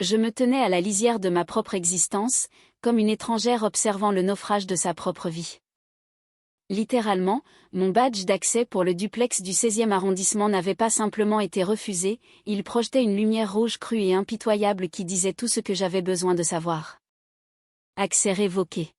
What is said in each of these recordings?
Je me tenais à la lisière de ma propre existence, comme une étrangère observant le naufrage de sa propre vie. Littéralement, mon badge d'accès pour le duplex du 16e arrondissement n'avait pas simplement été refusé, il projetait une lumière rouge crue et impitoyable qui disait tout ce que j'avais besoin de savoir. Accès révoqué.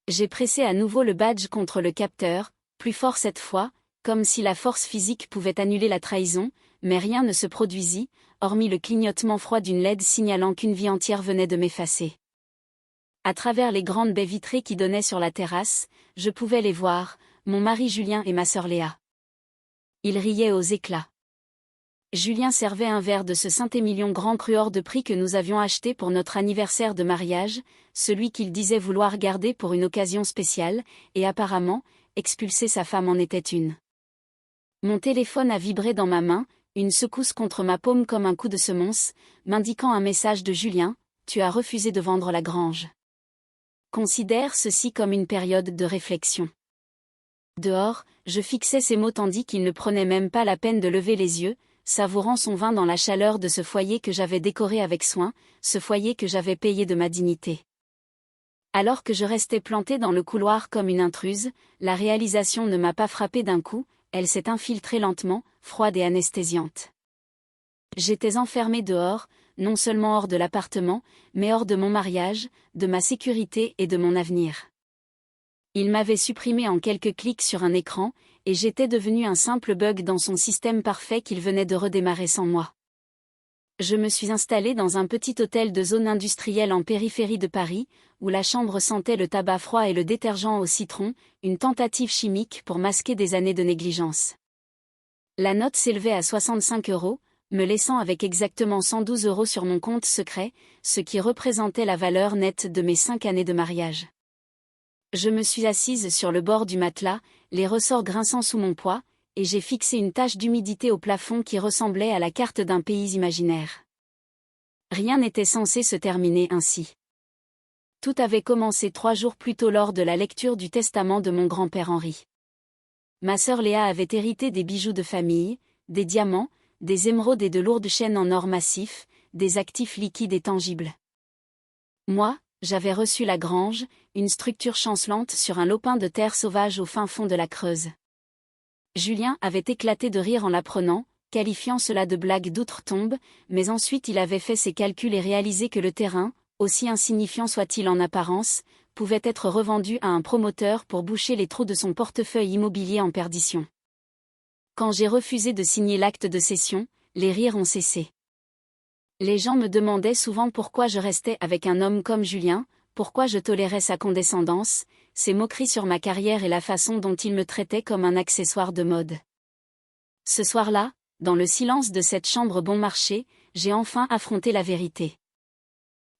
J'ai pressé à nouveau le badge contre le capteur, plus fort cette fois, comme si la force physique pouvait annuler la trahison, mais rien ne se produisit, hormis le clignotement froid d'une LED signalant qu'une vie entière venait de m'effacer. À travers les grandes baies vitrées qui donnaient sur la terrasse, je pouvais les voir, mon mari Julien et ma sœur Léa. Ils riaient aux éclats. Julien servait un verre de ce Saint-Émilion grand cru hors de prix que nous avions acheté pour notre anniversaire de mariage, celui qu'il disait vouloir garder pour une occasion spéciale, et apparemment, expulser sa femme en était une. Mon téléphone a vibré dans ma main, une secousse contre ma paume comme un coup de semonce, m'indiquant un message de Julien, « Tu as refusé de vendre la grange. » Considère ceci comme une période de réflexion. Dehors, je fixais ces mots tandis qu'il ne prenait même pas la peine de lever les yeux, savourant son vin dans la chaleur de ce foyer que j'avais décoré avec soin, ce foyer que j'avais payé de ma dignité. Alors que je restais plantée dans le couloir comme une intruse, la réalisation ne m'a pas frappée d'un coup, elle s'est infiltrée lentement, froide et anesthésiante. J'étais enfermée dehors, non seulement hors de l'appartement, mais hors de mon mariage, de ma sécurité et de mon avenir. Il m'avait supprimé en quelques clics sur un écran, et j'étais devenue un simple bug dans son système parfait qu'il venait de redémarrer sans moi. Je me suis installée dans un petit hôtel de zone industrielle en périphérie de Paris, où la chambre sentait le tabac froid et le détergent au citron, une tentative chimique pour masquer des années de négligence. La note s'élevait à 65 €, me laissant avec exactement 112 € sur mon compte secret, ce qui représentait la valeur nette de mes 5 années de mariage. Je me suis assise sur le bord du matelas, les ressorts grinçant sous mon poids, et j'ai fixé une tache d'humidité au plafond qui ressemblait à la carte d'un pays imaginaire. Rien n'était censé se terminer ainsi. Tout avait commencé 3 jours plus tôt lors de la lecture du testament de mon grand-père Henri. Ma sœur Léa avait hérité des bijoux de famille, des diamants, des émeraudes et de lourdes chaînes en or massif, des actifs liquides et tangibles. Moi, j'avais reçu la grange, une structure chancelante sur un lopin de terre sauvage au fin fond de la Creuse. Julien avait éclaté de rire en l'apprenant, qualifiant cela de blague d'outre-tombe, mais ensuite il avait fait ses calculs et réalisé que le terrain, aussi insignifiant soit-il en apparence, pouvait être revendu à un promoteur pour boucher les trous de son portefeuille immobilier en perdition. Quand j'ai refusé de signer l'acte de cession, les rires ont cessé. Les gens me demandaient souvent pourquoi je restais avec un homme comme Julien, pourquoi je tolérais sa condescendance, ses moqueries sur ma carrière et la façon dont il me traitait comme un accessoire de mode. Ce soir-là, dans le silence de cette chambre bon marché, j'ai enfin affronté la vérité.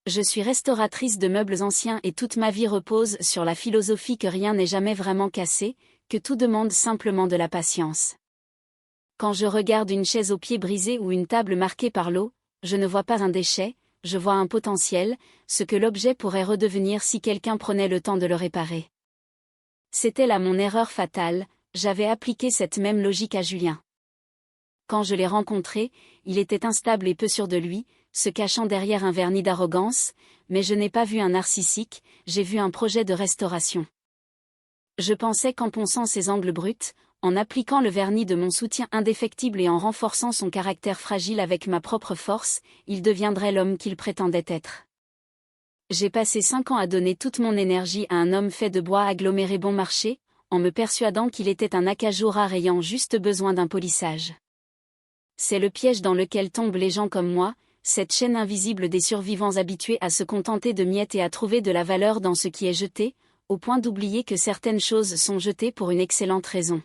Je suis restauratrice de meubles anciens et toute ma vie repose sur la philosophie que rien n'est jamais vraiment cassé, que tout demande simplement de la patience. Quand je regarde une chaise aux pieds brisés ou une table marquée par l'eau, je ne vois pas un déchet, je vois un potentiel, ce que l'objet pourrait redevenir si quelqu'un prenait le temps de le réparer. C'était là mon erreur fatale, j'avais appliqué cette même logique à Julien. Quand je l'ai rencontré, il était instable et peu sûr de lui, se cachant derrière un vernis d'arrogance, mais je n'ai pas vu un narcissique, j'ai vu un projet de restauration. Je pensais qu'en ponçant ses angles bruts, en appliquant le vernis de mon soutien indéfectible et en renforçant son caractère fragile avec ma propre force, il deviendrait l'homme qu'il prétendait être. J'ai passé 5 ans à donner toute mon énergie à un homme fait de bois aggloméré bon marché, en me persuadant qu'il était un acajou rare ayant juste besoin d'un polissage. C'est le piège dans lequel tombent les gens comme moi, cette chaîne invisible des survivants habitués à se contenter de miettes et à trouver de la valeur dans ce qui est jeté, au point d'oublier que certaines choses sont jetées pour une excellente raison.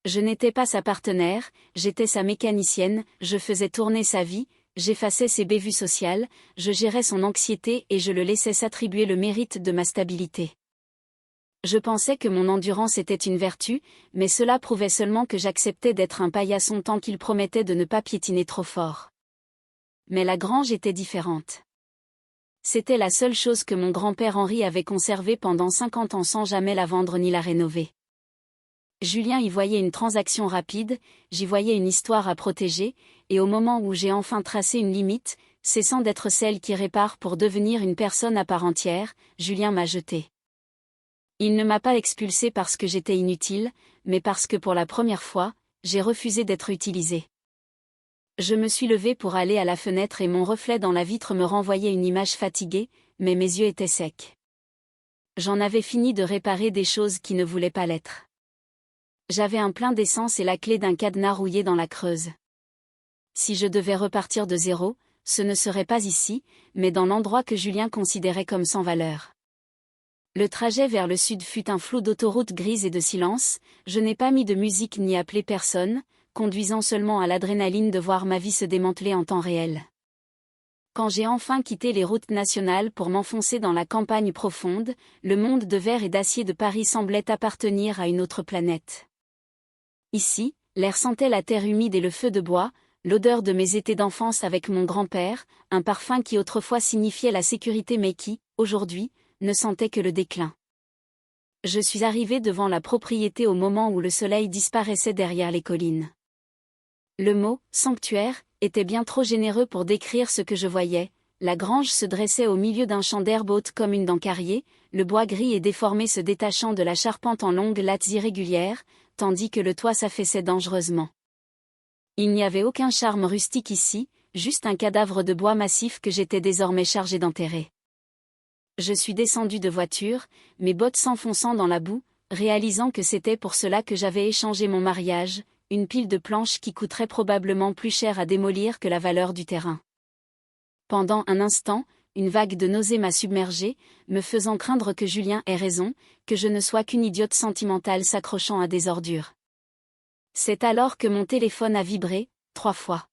Je n'étais pas sa partenaire, j'étais sa mécanicienne, je faisais tourner sa vie, j'effaçais ses bévues sociales, je gérais son anxiété et je le laissais s'attribuer le mérite de ma stabilité. Je pensais que mon endurance était une vertu, mais cela prouvait seulement que j'acceptais d'être un paillasson tant qu'il promettait de ne pas piétiner trop fort. Mais la grange était différente. C'était la seule chose que mon grand-père Henri avait conservée pendant 50 ans sans jamais la vendre ni la rénover. Julien y voyait une transaction rapide, j'y voyais une histoire à protéger, et au moment où j'ai enfin tracé une limite, cessant d'être celle qui répare pour devenir une personne à part entière, Julien m'a jeté. Il ne m'a pas expulsé parce que j'étais inutile, mais parce que pour la première fois, j'ai refusé d'être utilisé. Je me suis levée pour aller à la fenêtre et mon reflet dans la vitre me renvoyait une image fatiguée, mais mes yeux étaient secs. J'en avais fini de réparer des choses qui ne voulaient pas l'être. J'avais un plein d'essence et la clé d'un cadenas rouillé dans la Creuse. Si je devais repartir de zéro, ce ne serait pas ici, mais dans l'endroit que Julien considérait comme sans valeur. Le trajet vers le sud fut un flou d'autoroutes grises et de silence, je n'ai pas mis de musique ni appelé personne, conduisant seulement à l'adrénaline de voir ma vie se démanteler en temps réel. Quand j'ai enfin quitté les routes nationales pour m'enfoncer dans la campagne profonde, le monde de verre et d'acier de Paris semblait appartenir à une autre planète. Ici, l'air sentait la terre humide et le feu de bois, l'odeur de mes étés d'enfance avec mon grand-père, un parfum qui autrefois signifiait la sécurité mais qui, aujourd'hui, ne sentait que le déclin. Je suis arrivé devant la propriété au moment où le soleil disparaissait derrière les collines. Le mot « sanctuaire » était bien trop généreux pour décrire ce que je voyais. La grange se dressait au milieu d'un champ d'herbe haute comme une dent carriée, le bois gris et déformé se détachant de la charpente en longues lattes irrégulières, tandis que le toit s'affaissait dangereusement. Il n'y avait aucun charme rustique ici, juste un cadavre de bois massif que j'étais désormais chargé d'enterrer. Je suis descendu de voiture, mes bottes s'enfonçant dans la boue, réalisant que c'était pour cela que j'avais échangé mon mariage, une pile de planches qui coûterait probablement plus cher à démolir que la valeur du terrain. Pendant un instant, une vague de nausée m'a submergé, me faisant craindre que Julien ait raison, que je ne sois qu'une idiote sentimentale s'accrochant à des ordures. C'est alors que mon téléphone a vibré, 3 fois.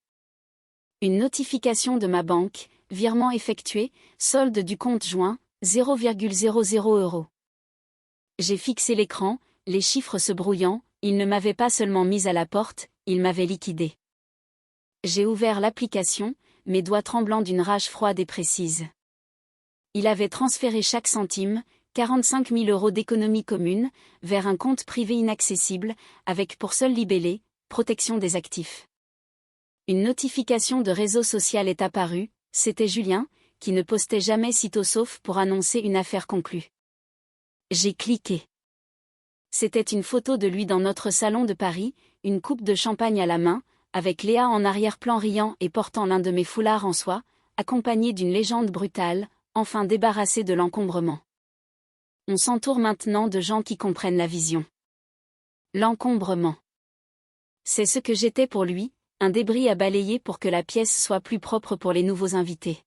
Une notification de ma banque, virement effectué, solde du compte joint, 0,00 €. J'ai fixé l'écran, les chiffres se brouillant, il ne m'avait pas seulement mise à la porte, il m'avait liquidé. J'ai ouvert l'application, mes doigts tremblants d'une rage froide et précise. Il avait transféré chaque centime, 45 000 € d'économie commune, vers un compte privé inaccessible, avec pour seul libellé, protection des actifs. Une notification de réseau social est apparue, c'était Julien, qui ne postait jamais sitôt sauf pour annoncer une affaire conclue. J'ai cliqué. C'était une photo de lui dans notre salon de Paris, une coupe de champagne à la main, avec Léa en arrière-plan riant et portant l'un de mes foulards en soie, accompagné d'une légende brutale, enfin débarrassée de l'encombrement. On s'entoure maintenant de gens qui comprennent la vision. L'encombrement. C'est ce que j'étais pour lui, un débris à balayer pour que la pièce soit plus propre pour les nouveaux invités.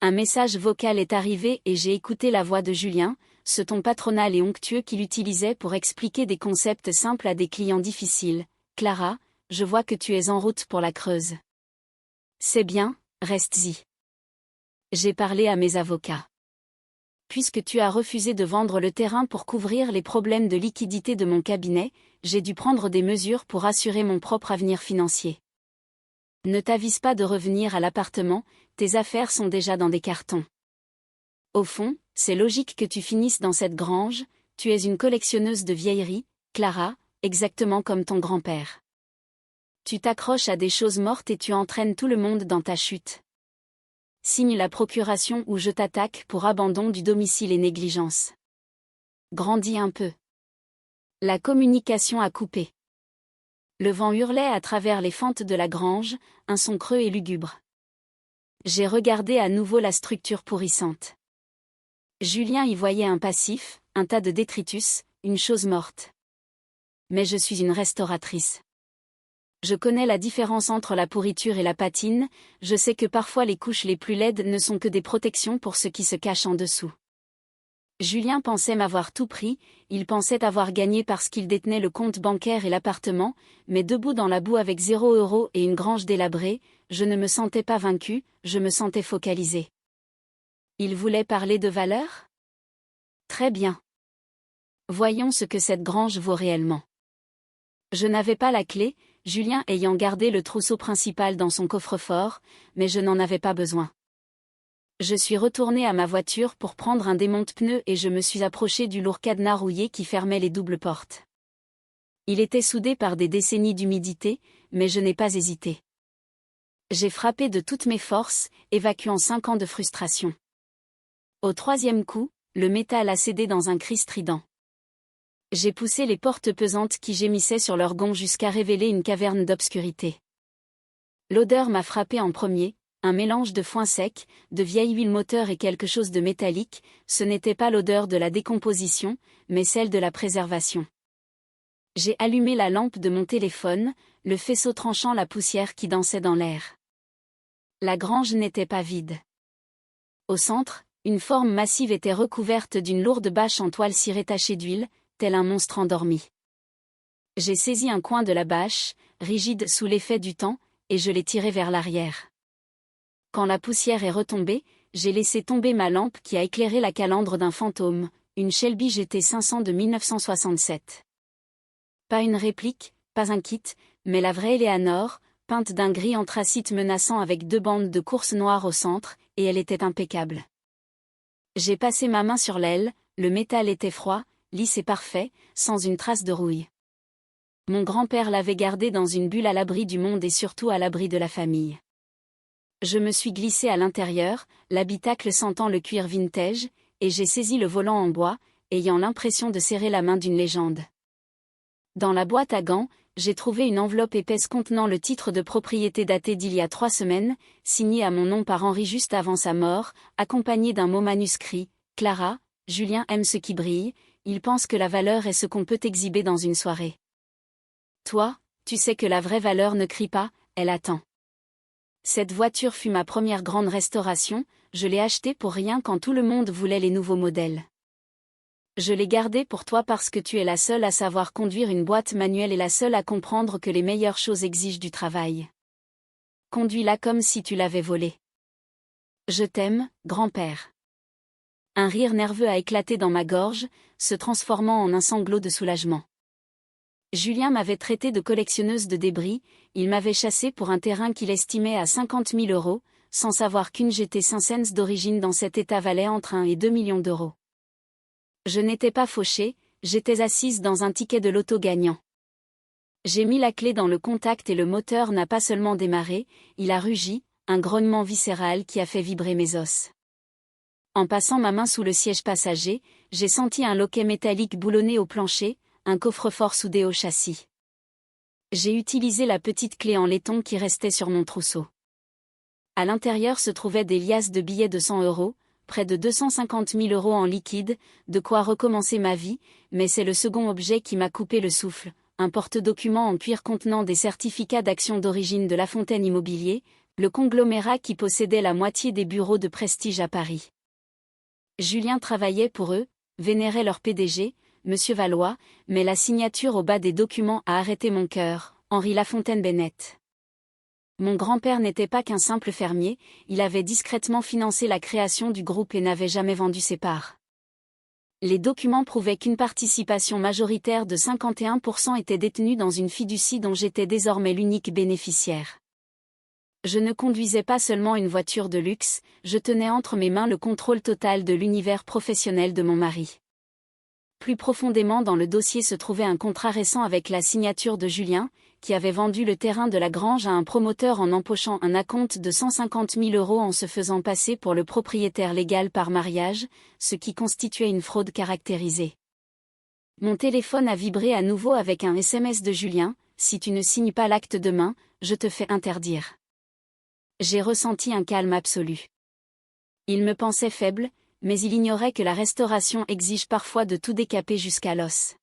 Un message vocal est arrivé et j'ai écouté la voix de Julien, ce ton patronal et onctueux qu'il utilisait pour expliquer des concepts simples à des clients difficiles. « Clara, je vois que tu es en route pour la Creuse. C'est bien, reste-y. J'ai parlé à mes avocats. Puisque tu as refusé de vendre le terrain pour couvrir les problèmes de liquidité de mon cabinet, j'ai dû prendre des mesures pour assurer mon propre avenir financier. Ne t'avise pas de revenir à l'appartement, tes affaires sont déjà dans des cartons. Au fond, c'est logique que tu finisses dans cette grange, tu es une collectionneuse de vieilleries, Clara, exactement comme ton grand-père. Tu t'accroches à des choses mortes et tu entraînes tout le monde dans ta chute. Signe la procuration ou je t'attaque pour abandon du domicile et négligence. Grandis un peu. La communication a coupé. Le vent hurlait à travers les fentes de la grange, un son creux et lugubre. J'ai regardé à nouveau la structure pourrissante. Julien y voyait un passif, un tas de détritus, une chose morte. Mais je suis une restauratrice. Je connais la différence entre la pourriture et la patine, je sais que parfois les couches les plus laides ne sont que des protections pour ce qui se cache en dessous. Julien pensait m'avoir tout pris, il pensait avoir gagné parce qu'il détenait le compte bancaire et l'appartement, mais debout dans la boue avec 0 € et une grange délabrée, je ne me sentais pas vaincu, je me sentais focalisé. Il voulait parler de valeur ? Très bien. Voyons ce que cette grange vaut réellement. Je n'avais pas la clé, Julien ayant gardé le trousseau principal dans son coffre-fort, mais je n'en avais pas besoin. Je suis retourné à ma voiture pour prendre un démonte-pneus et je me suis approché du lourd cadenas rouillé qui fermait les doubles portes. Il était soudé par des décennies d'humidité, mais je n'ai pas hésité. J'ai frappé de toutes mes forces, évacuant 5 ans de frustration. Au troisième coup, le métal a cédé dans un cri strident. J'ai poussé les portes pesantes qui gémissaient sur leurs gonds jusqu'à révéler une caverne d'obscurité. L'odeur m'a frappé en premier, un mélange de foin sec, de vieille huile moteur et quelque chose de métallique. Ce n'était pas l'odeur de la décomposition, mais celle de la préservation. J'ai allumé la lampe de mon téléphone, le faisceau tranchant la poussière qui dansait dans l'air. La grange n'était pas vide. Au centre, une forme massive était recouverte d'une lourde bâche en toile cirée tachée d'huile, tel un monstre endormi. J'ai saisi un coin de la bâche, rigide sous l'effet du temps, et je l'ai tiré vers l'arrière. Quand la poussière est retombée, j'ai laissé tomber ma lampe qui a éclairé la calandre d'un fantôme, une Shelby GT500 de 1967. Pas une réplique, pas un kit, mais la vraie Eleanor, peinte d'un gris anthracite menaçant avec 2 bandes de course noires au centre, et elle était impeccable. J'ai passé ma main sur l'aile, le métal était froid, lisse et parfait, sans une trace de rouille. Mon grand-père l'avait gardé dans une bulle à l'abri du monde et surtout à l'abri de la famille. Je me suis glissé à l'intérieur, l'habitacle sentant le cuir vintage, et j'ai saisi le volant en bois, ayant l'impression de serrer la main d'une légende. Dans la boîte à gants, j'ai trouvé une enveloppe épaisse contenant le titre de propriété daté d'il y a 3 semaines, signé à mon nom par Henri juste avant sa mort, accompagné d'un mot manuscrit, « Clara, Julien aime ce qui brille, il pense que la valeur est ce qu'on peut exhiber dans une soirée. Toi, tu sais que la vraie valeur ne crie pas, elle attend. » Cette voiture fut ma première grande restauration, je l'ai achetée pour rien quand tout le monde voulait les nouveaux modèles. Je l'ai gardée pour toi parce que tu es la seule à savoir conduire une boîte manuelle et la seule à comprendre que les meilleures choses exigent du travail. Conduis-la comme si tu l'avais volée. Je t'aime, grand-père. Un rire nerveux a éclaté dans ma gorge, se transformant en un sanglot de soulagement. Julien m'avait traité de collectionneuse de débris, il m'avait chassé pour un terrain qu'il estimait à 50 000 €, sans savoir qu'une GT500 d'origine dans cet état valait entre 1 et 2 millions d'euros. Je n'étais pas fauchée, j'étais assise dans un ticket de loto gagnant. J'ai mis la clé dans le contact et le moteur n'a pas seulement démarré, il a rugi, un grognement viscéral qui a fait vibrer mes os. En passant ma main sous le siège passager, j'ai senti un loquet métallique boulonné au plancher, un coffre-fort soudé au châssis. J'ai utilisé la petite clé en laiton qui restait sur mon trousseau. À l'intérieur se trouvaient des liasses de billets de 100 €, près de 250 000 € en liquide, de quoi recommencer ma vie, mais c'est le second objet qui m'a coupé le souffle, un porte-documents en cuir contenant des certificats d'action d'origine de La Fontaine Immobilier, le conglomérat qui possédait la moitié des bureaux de prestige à Paris. Julien travaillait pour eux, vénérait leur PDG, Monsieur Valois, mais la signature au bas des documents a arrêté mon cœur, Henri Lafontaine-Bennett. Mon grand-père n'était pas qu'un simple fermier, il avait discrètement financé la création du groupe et n'avait jamais vendu ses parts. Les documents prouvaient qu'une participation majoritaire de 51% était détenue dans une fiducie dont j'étais désormais l'unique bénéficiaire. Je ne conduisais pas seulement une voiture de luxe, je tenais entre mes mains le contrôle total de l'univers professionnel de mon mari. Plus profondément dans le dossier se trouvait un contrat récent avec la signature de Julien, qui avait vendu le terrain de la grange à un promoteur en empochant un acompte de 150 000 € en se faisant passer pour le propriétaire légal par mariage, ce qui constituait une fraude caractérisée. Mon téléphone a vibré à nouveau avec un SMS de Julien, « Si tu ne signes pas l'acte demain, je te fais interdire. » J'ai ressenti un calme absolu. Il me pensait faible, mais il ignorait que la restauration exige parfois de tout décaper jusqu'à l'os.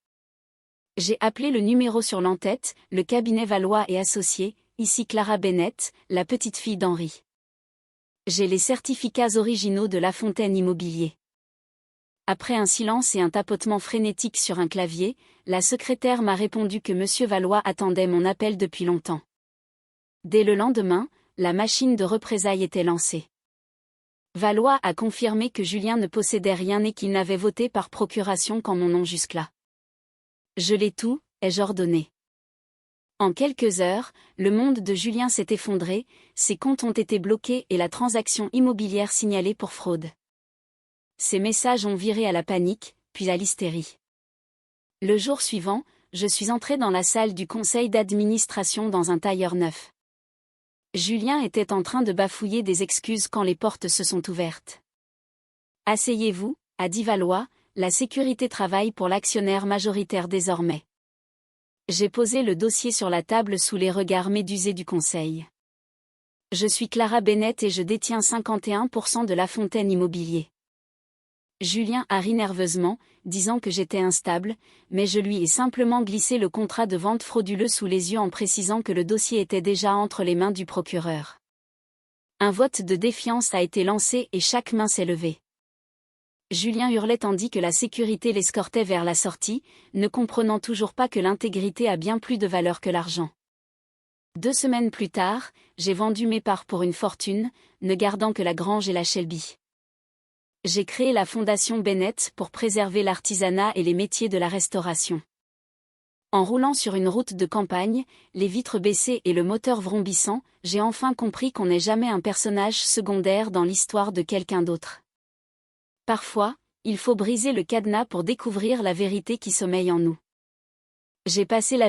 J'ai appelé le numéro sur l'entête, le cabinet Valois et Associés, ici Clara Bennett, la petite-fille d'Henri. J'ai les certificats originaux de La Fontaine Immobilier. Après un silence et un tapotement frénétique sur un clavier, la secrétaire m'a répondu que Monsieur Valois attendait mon appel depuis longtemps. Dès le lendemain, la machine de représailles était lancée. Valois a confirmé que Julien ne possédait rien et qu'il n'avait voté par procuration qu'en mon nom jusque-là. Je l'ai tout, ai-je ordonné. En quelques heures, le monde de Julien s'est effondré, ses comptes ont été bloqués et la transaction immobilière signalée pour fraude. Ces messages ont viré à la panique, puis à l'hystérie. Le jour suivant, je suis entré dans la salle du conseil d'administration dans un tailleur neuf. Julien était en train de bafouiller des excuses quand les portes se sont ouvertes. « Asseyez-vous » a dit Valois, la sécurité travaille pour l'actionnaire majoritaire désormais. J'ai posé le dossier sur la table sous les regards médusés du conseil. Je suis Clara Bennett et je détiens 51% de La Fontaine Immobilier. Julien a ri nerveusement, disant que j'étais instable, mais je lui ai simplement glissé le contrat de vente frauduleux sous les yeux en précisant que le dossier était déjà entre les mains du procureur. Un vote de défiance a été lancé et chaque main s'est levée. Julien hurlait tandis que la sécurité l'escortait vers la sortie, ne comprenant toujours pas que l'intégrité a bien plus de valeur que l'argent. 2 semaines plus tard, j'ai vendu mes parts pour une fortune, ne gardant que la grange et la Shelby. J'ai créé la Fondation Bennett pour préserver l'artisanat et les métiers de la restauration. En roulant sur une route de campagne, les vitres baissées et le moteur vrombissant, j'ai enfin compris qu'on n'est jamais un personnage secondaire dans l'histoire de quelqu'un d'autre. Parfois, il faut briser le cadenas pour découvrir la vérité qui sommeille en nous. J'ai passé la